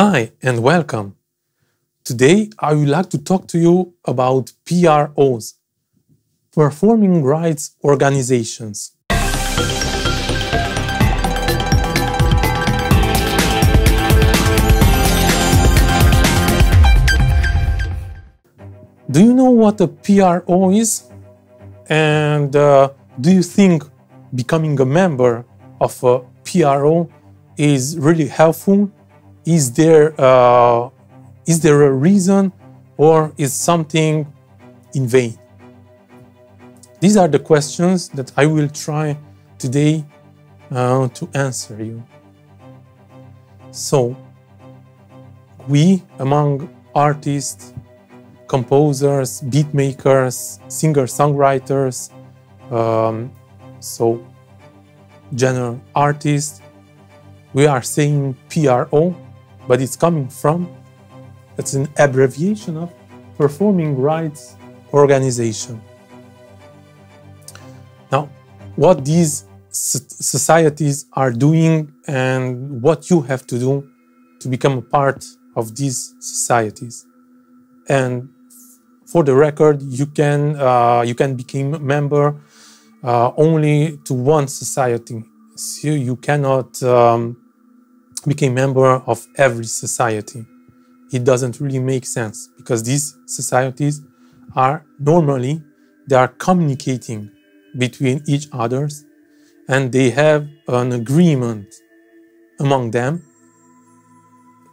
Hi and welcome. Today I would like to talk to you about P.R.Os, Performing Rights Organizations. Do you know what a P.R.O is? And do you think becoming a member of a P.R.O is really helpful? Is there a reason, or is something in vain? These are the questions that I will try today to answer you. So, we, among artists, composers, beat makers, singer-songwriters, so general artists, we are saying P.R.O, but it's it's an abbreviation of Performing Rights Organization. Now, what these societies are doing and what you have to do to become a part of these societies. And for the record, you can become a member only to one society. So you cannot become a member of every society. It doesn't really make sense because these societies are normally, they are communicating between each others and they have an agreement among them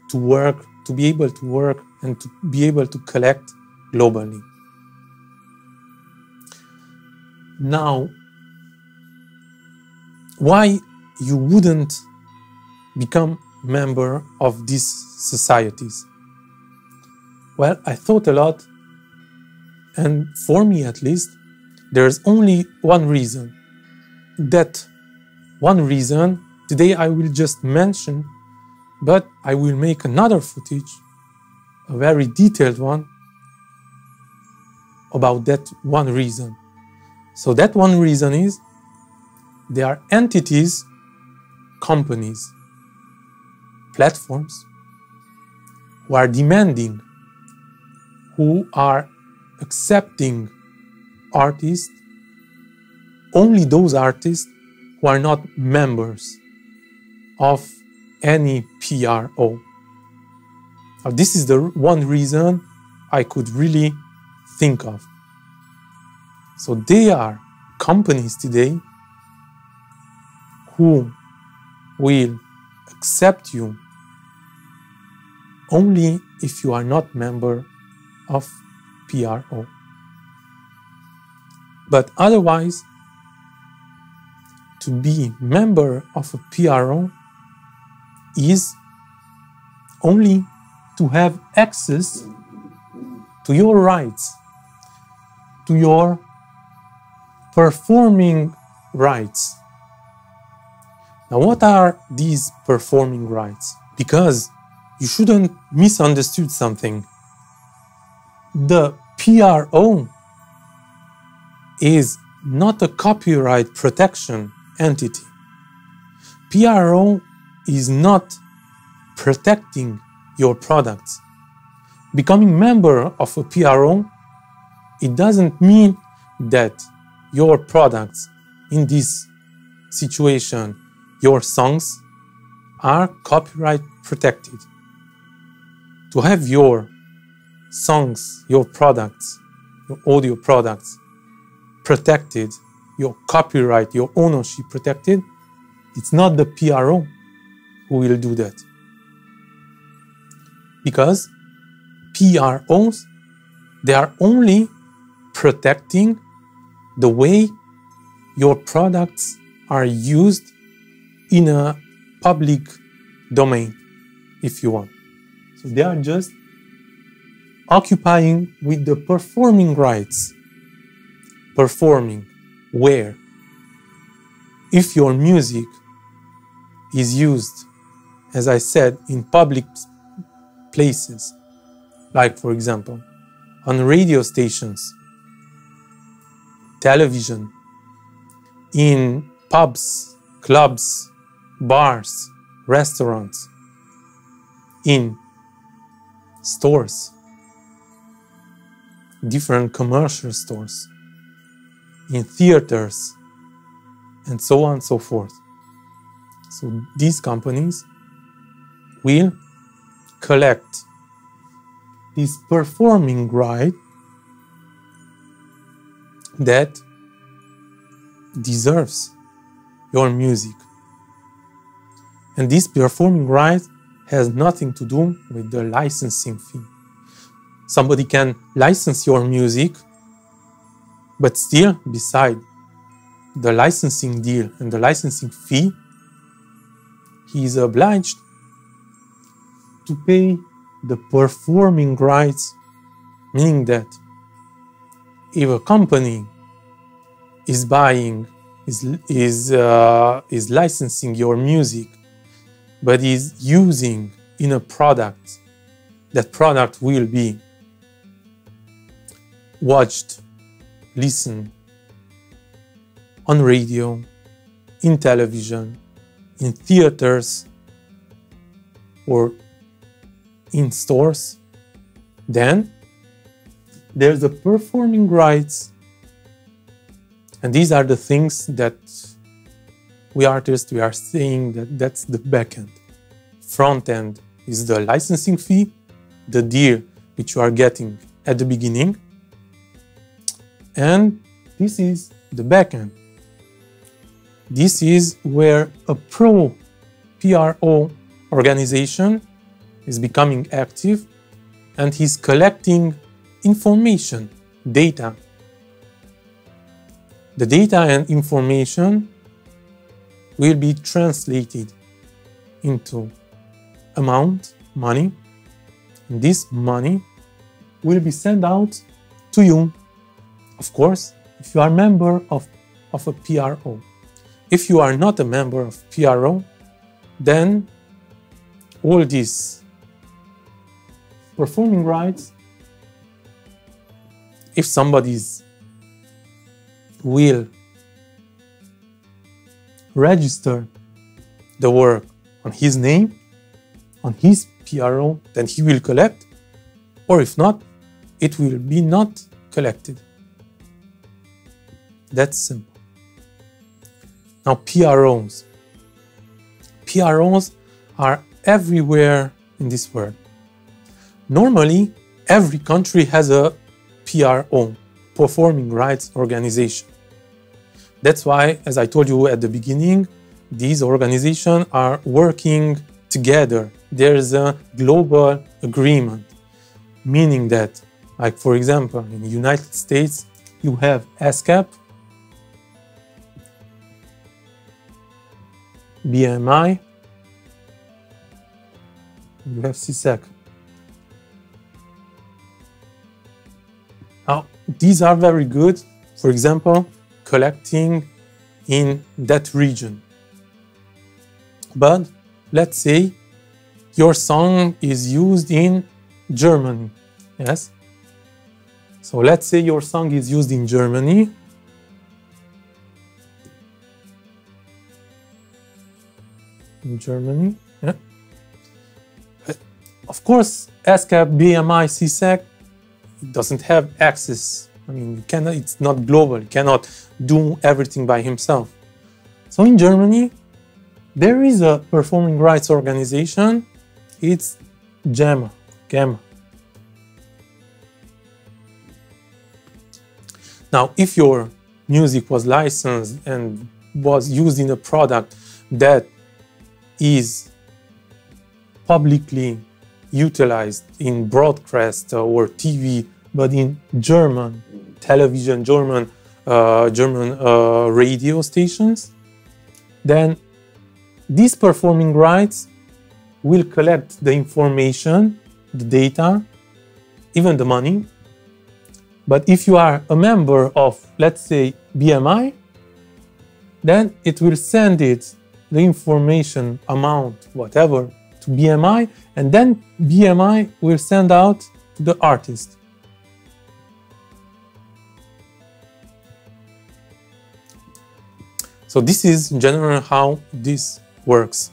to work, to be able to work and to be able to collect globally. Now, why you wouldn't become member of these societies? Well, I thought a lot, and for me at least, there's only one reason. That one reason, today I will just mention, but I will make another footage, a very detailed one, about that one reason. So that one reason is, there are entities, companies, platforms who are demanding, who are accepting artists, only those artists who are not members of any P.R.O. Now, this is the one reason I could really think of. So there are companies today who will accept you only if you are not member of P.R.O. But otherwise, to be member of a P.R.O. is only to have access to your rights, to your performing rights. Now, what are these performing rights? Because you shouldn't misunderstand something. The P.R.O. is not a copyright protection entity. P.R.O. is not protecting your products. Becoming member of a P.R.O., it doesn't mean that your products, in this situation, your songs, are copyright protected. To have your songs, your products, your audio products protected, your copyright, your ownership protected, it's not the P.R.O. who will do that. Because P.R.Os, they are only protecting the way your products are used in a public domain, if you want. So they are just occupying with the performing rights. Performing where? If your music is used, as I said, in public places, like for example, on radio stations, television, in pubs, clubs, bars, restaurants, in stores, different commercial stores, in theaters, and so on and so forth. So these companies will collect this performing right that deserves your music. And this performing right has nothing to do with the licensing fee. Somebody can license your music, but still, beside the licensing deal and the licensing fee, he is obliged to pay the performing rights, meaning that if a company is licensing your music, but is using in a product, that product will be watched, listened on radio, in television, in theaters, or in stores, then there's the performing rights. And these are the things that we artists, we are saying that that's the back end. Front end is the licensing fee, the deal which you are getting at the beginning. And this is the back end. This is where a P.R.O organization is becoming active, and he's collecting information, data. The data and information will be translated into amount, money, and this money will be sent out to you, of course, if you are a member of a P.R.O. If you are not a member of P.R.O., then all these performing rights, if somebody's will register the work on his name, on his P.R.O., then he will collect, or if not, it will be not collected. That's simple. Now P.R.Os. P.R.Os are everywhere in this world. Normally, every country has a P.R.O, performing rights organization. That's why, as I told you at the beginning, these organizations are working together. There's a global agreement, meaning that, like for example, in the United States, you have ASCAP, BMI, you have CSEC. Now, these are very good, for example, collecting in that region. But let's say your song is used in Germany, yes? So let's say your song is used in Germany. Yeah. Of course, ASCAP, BMI, CSEC, it doesn't have access. I mean, it's not global. It cannot do everything by himself. So in Germany, there is a performing rights organization. It's GAMA. Now, if your music was licensed and was used in a product that is publicly utilized in broadcast or TV, but in German television, German radio stations, then these performing rights will collect the information, the data, even the money. But if you are a member of, let's say, BMI, then it will send it, the information, amount, whatever, to BMI, and then BMI will send out to the artist. So this is in general how this works.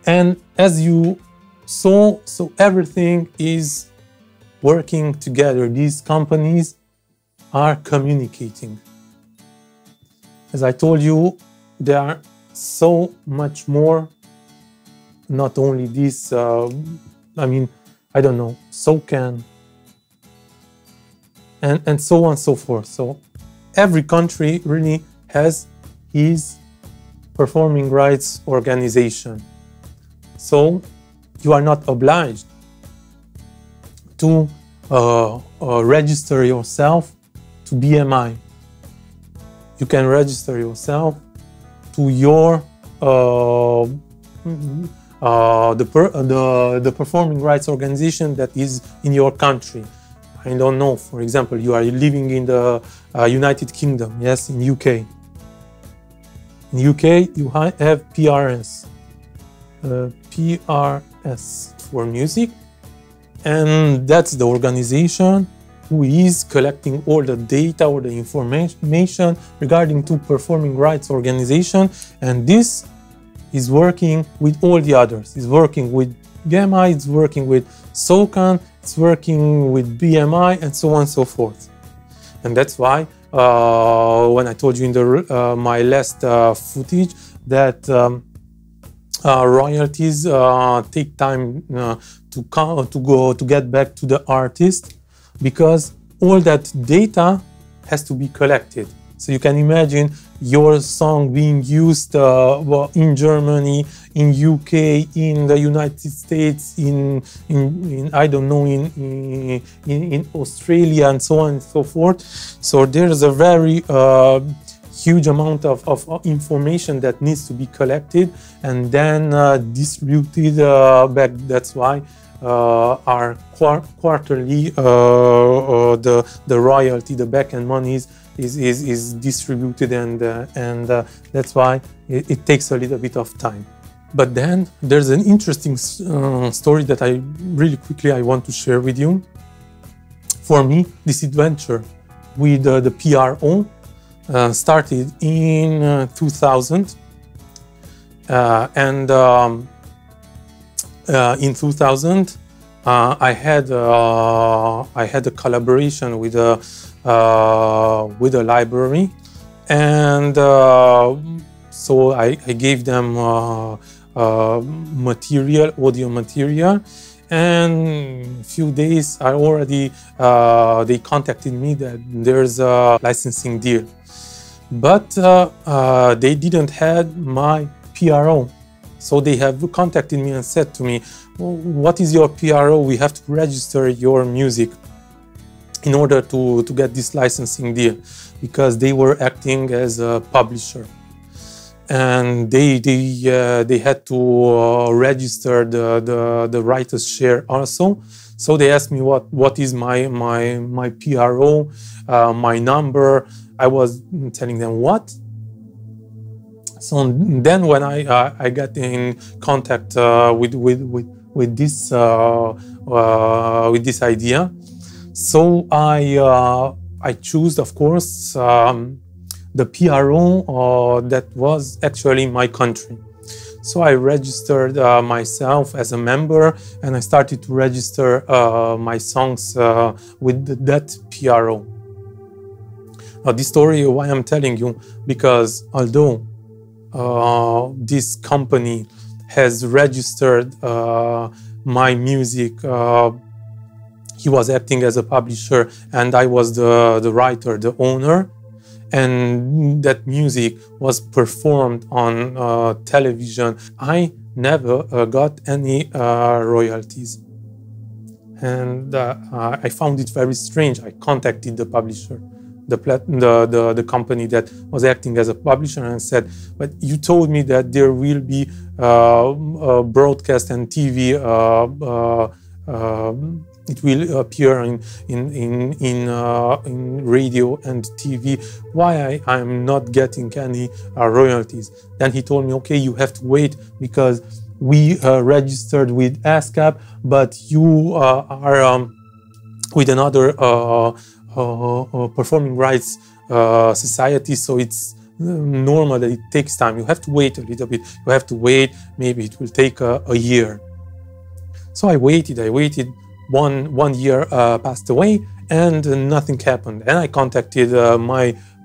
And as you So everything is working together. These companies are communicating. As I told you, there are so much more, not only this, I don't know, SOCAN, and so on and so forth. So every country really has his performing rights organization. So you are not obliged to register yourself to BMI. You can register yourself to your the performing rights organization that is in your country. I don't know, for example, you are living in the United Kingdom, yes, in UK. In UK, you have PRS, PRS for music, and that's the organization who is collecting all the data or the information regarding to performing rights organization, and this is working with all the others. It's working with GAMA, it's working with SOCAN, it's working with BMI, and so on and so forth. And that's why when I told you in the my last footage that royalties take time to get back to the artist, because all that data has to be collected. So you can imagine your song being used in Germany, in UK, in the United States, in I don't know, in Australia, and so on and so forth. So there's a very huge amount of information that needs to be collected and then distributed back. That's why our quarterly the royalty, the back-end monies is distributed, and that's why it takes a little bit of time. But then there's an interesting story that I really quickly I want to share with you. For me, this adventure with the P.R.O started in 2000, and in 2000 I had a collaboration with a library, and so I gave them material, audio material, and a few days I already they contacted me that there's a licensing deal, but they didn't have my P.R.O. So they have contacted me and said to me, what is your P.R.O? We have to register your music in order to get this licensing deal, because they were acting as a publisher. And they had to register the writer's share also. So they asked me what is my P.R.O, my number. I was telling them what. So then when I got in contact with this idea, so I chose, of course, the P.R.O that was actually my country. So I registered myself as a member, and I started to register my songs with that P.R.O. Now, this story, why I'm telling you, because although this company has registered my music, he was acting as a publisher and I was the writer, the owner, and that music was performed on television, I never got any royalties. And I found it very strange. I contacted the publisher, the company that was acting as a publisher, and said, but you told me that there will be broadcast and TV, it will appear in radio and TV. Why I'm not getting any royalties? Then he told me, okay, you have to wait because we registered with ASCAP, but you are with another performing rights society, so it's normal that it takes time. You have to wait a little bit. You have to wait. Maybe it will take a year. So I waited. One year passed away, and nothing happened. And I contacted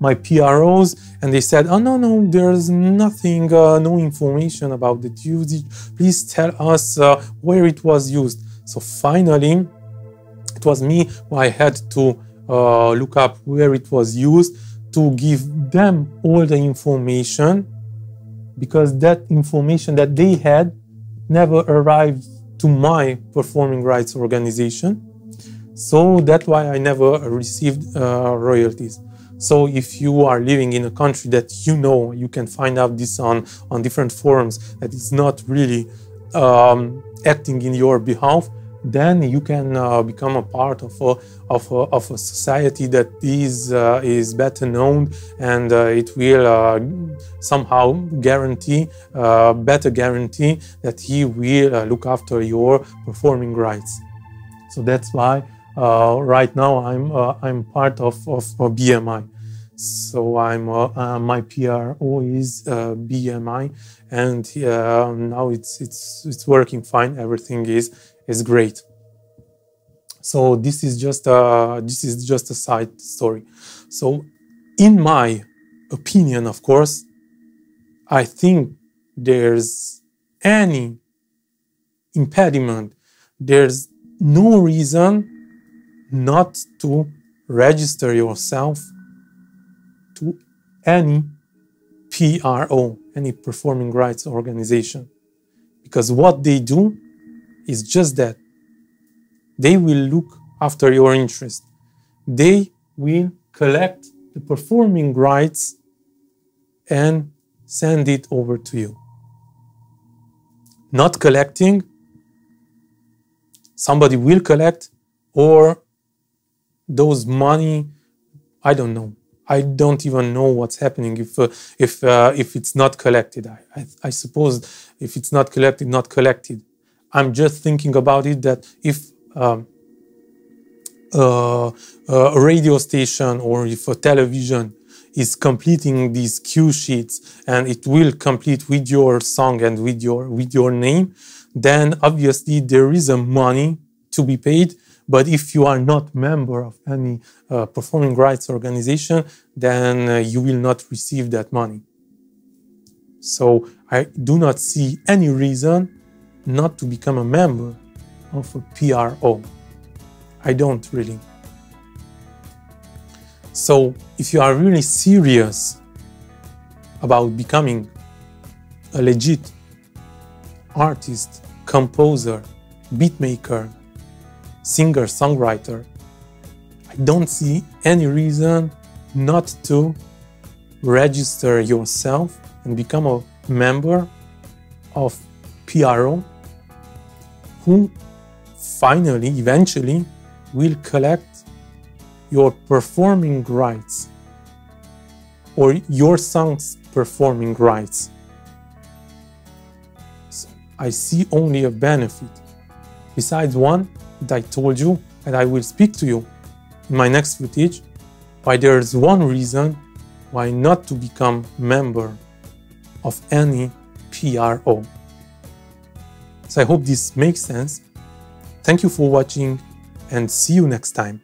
my P.R.Os, and they said, "Oh no, there's nothing, no information about the usage. Please tell us where it was used." So finally, it was me who I had to look up where it was used, to give them all the information, because that information that they had never arrived to my performing rights organization. So that's why I never received royalties. So if you are living in a country that you can find out this on different forums, that is not really acting in your behalf, then you can become a part of a society that is better known, and it will somehow better guarantee that he will look after your performing rights. So that's why right now I'm part of BMI. So my P.R.O is BMI, and now it's working fine. Everything is great. So this is just a side story. So in my opinion, of course, I think there's any impediment, there's no reason not to register yourself to any P.R.O, any performing rights organization, because what they do is just that. They will look after your interest. They will collect the performing rights and send it over to you. Not collecting, somebody will collect, or those money, I don't know. I don't even know what's happening if it's not collected. I suppose if it's not collected. I'm just thinking about it, that if a radio station or if a television is completing these cue sheets, and it will complete with your song and with your name, then obviously there is a money to be paid. But if you are not member of any performing rights organization, then you will not receive that money. So I do not see any reason not to become a member of a P.R.O. I don't really. So if you are really serious about becoming a legit artist, composer, beatmaker, singer, songwriter, I don't see any reason not to register yourself and become a member of P.R.O, who finally, eventually, will collect your performing rights or your song's performing rights. So I see only a benefit, besides one that I told you, and I will speak to you in my next footage, why there is one reason why not to become member of any P.R.O. So I hope this makes sense. Thank you for watching, and see you next time.